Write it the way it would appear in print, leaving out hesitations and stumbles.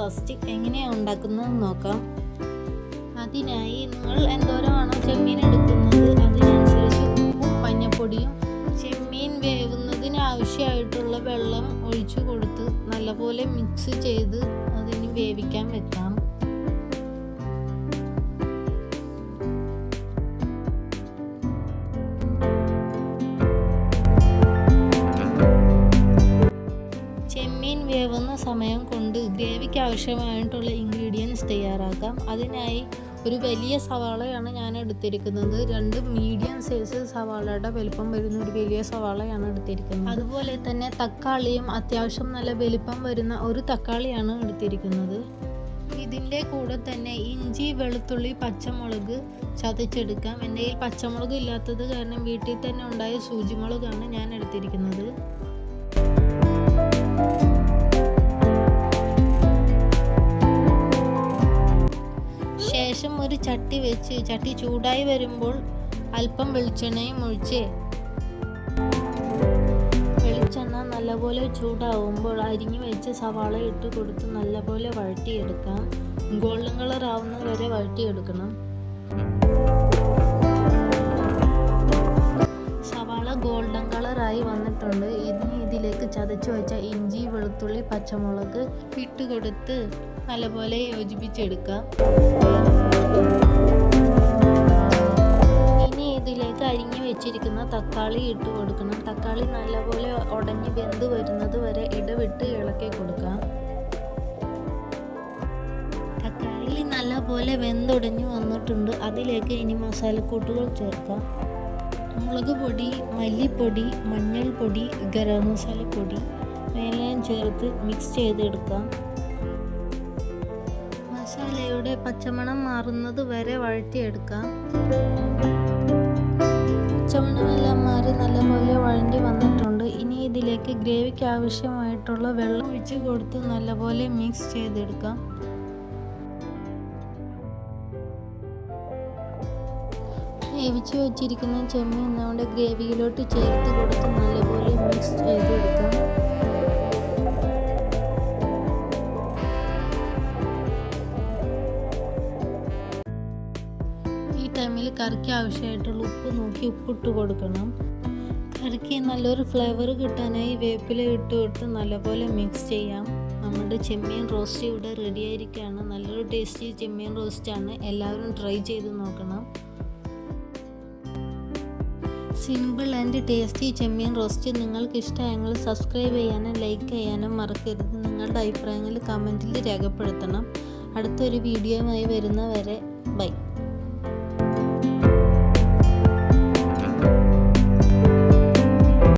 Roast എങ്ങനെയാണ് ഉണ്ടാക്കുന്നത് നോക്കാം. അതിനായി നിങ്ങൾ എന്തോരമാണോ ചെമ്മീൻ എടുക്കുന്നത് അതിനനുസരിച്ച് ഉപ്പും മഞ്ഞപ്പൊടിയും ചെമ്മീൻ വേവുന്നതിന് ആവശ്യമായിട്ടുള്ള വെള്ളം ഒഴിച്ചു കൊടുത്ത് നല്ലപോലെ മിക്സ് ചെയ്ത് അതിന് വേവിക്കാൻ വെക്കാം. ചെമ്മീൻ വേവുന്ന സമയം കൊണ്ട് ഗ്രേവിക്ക് ആവശ്യമായിട്ടുള്ള ഇൻഗ്രീഡിയൻസ് തയ്യാറാക്കാം. അതിനായി ഒരു വലിയ സവാളയാണ് ഞാൻ എടുത്തിരിക്കുന്നത്. 2 മീഡിയം സൈസ് സവാളയുടെ വലുപ്പം വരുന്ന ഒരു വലിയ സവാളയാണ് എടുത്തിരിക്കുന്നത്. അതുപോലെ തന്നെ തക്കാളിയും അത്യാവശ്യം നല്ല വലുപ്പം വരുന്ന ഒരു തക്കാളിയാണ് എടുത്തിരിക്കുന്നത്. ഇതിൻ്റെ കൂടെ തന്നെ ഇഞ്ചി, വെളുത്തുള്ളി, പച്ചമുളക് ചതച്ചെടുക്കാം. എൻ്റെ കയ്യിൽ പച്ചമുളക് ഇല്ലാത്തത് കാരണം വീട്ടിൽ തന്നെ ഉണ്ടായ സൂചിമുളകാണ് ഞാൻ എടുത്തിരിക്കുന്നത്. ശേഷം ഒരു ചട്ടി വെച്ച് ചട്ടി ചൂടായി വരുമ്പോൾ അല്പം വെളിച്ചെണ്ണയും ഒഴിച്ച് വെളിച്ചെണ്ണ നല്ലപോലെ ചൂടാവുമ്പോൾ അരിഞ്ഞു വെച്ച് സവാള ഇട്ട് കൊടുത്ത് നല്ലപോലെ വഴറ്റിയെടുക്കാം. ഗോൾഡൻ കളർ ആവുന്നത് വരെ വഴറ്റിയെടുക്കണം. സവാള ഗോൾഡൻ കളറായി വന്നിട്ടുണ്ട്. ഇതിലേക്ക് ചതച്ച് വെച്ച ഇഞ്ചി, വെളുത്തുള്ളി, പച്ചമുളക് ഇട്ട് കൊടുത്ത് നല്ലപോലെ യോജിപ്പിച്ചെടുക്കാം. ഇനി ഇതിലേക്ക് അരിഞ്ഞു വെച്ചിരിക്കുന്ന തക്കാളി ഇട്ട് കൊടുക്കണം. തക്കാളി നല്ലപോലെ ഉടഞ്ഞ് വെന്ത് വരുന്നത് വരെ ഇടവിട്ട് ഇളക്കി കൊടുക്കാം. തക്കാളി നല്ലപോലെ വെന്തുടഞ്ഞു വന്നിട്ടുണ്ട്. അതിലേക്ക് ഇനി മസാലക്കൂട്ടുകൾ ചേർക്കാം. മുളക് പൊടി, മല്ലിപ്പൊടി, മഞ്ഞൾപ്പൊടി, ഗരം മസാലപ്പൊടി എല്ലാം ചേർത്ത് മിക്സ് ചെയ്തെടുക്കാം. മസാലയുടെ പച്ചമണം മാറുന്നത് വരെ വഴറ്റിയെടുക്കാം. പച്ചമണമെല്ലാം മാറി നല്ലപോലെ വഴണ്ടി വന്നിട്ടുണ്ട്. ഇനി ഇതിലേക്ക് ഗ്രേവിക്ക് ആവശ്യമായിട്ടുള്ള വെള്ളം ഒഴിച്ച് കൊടുത്ത് നല്ലപോലെ മിക്സ് ചെയ്തെടുക്കാം. വേവിച്ച് വെച്ചിരിക്കുന്ന ചെമ്മീൻ നമ്മുടെ ഗ്രേവിയിലോട്ട് ചേർത്ത് കൊടുത്ത് നല്ലപോലെ മിക്സ് ചെയ്തെടുക്കാം. ഈ ടൈമിൽ കറിക്ക് ആവശ്യമായിട്ടുള്ള ഉപ്പ് നോക്കി ഉപ്പിട്ട് കൊടുക്കണം. കറിക്ക് നല്ലൊരു ഫ്ലേവർ കിട്ടാനായി വേപ്പില ഇട്ട് കൊടുത്ത് നല്ലപോലെ മിക്സ് ചെയ്യാം. നമ്മുടെ ചെമ്മീൻ റോസ്റ്റ് ഇവിടെ റെഡി ആയിരിക്കുകയാണ്. നല്ലൊരു ടേസ്റ്റി ചെമ്മീൻ റോസ്റ്റാണ്. എല്ലാവരും ട്രൈ ചെയ്ത് നോക്കണം. Simple and tasty Chemmeen roast നിങ്ങൾക്ക് ഇഷ്ടമായെങ്കിൽ സബ്സ്ക്രൈബ് ചെയ്യാനും ലൈക്ക് ചെയ്യാനും മറക്കരുത്. നിങ്ങളുടെ അഭിപ്രായങ്ങൾ കമൻറ്റിൽ രേഖപ്പെടുത്തണം. അടുത്തൊരു വീഡിയോയുമായി വരുന്നവരെ ബൈ.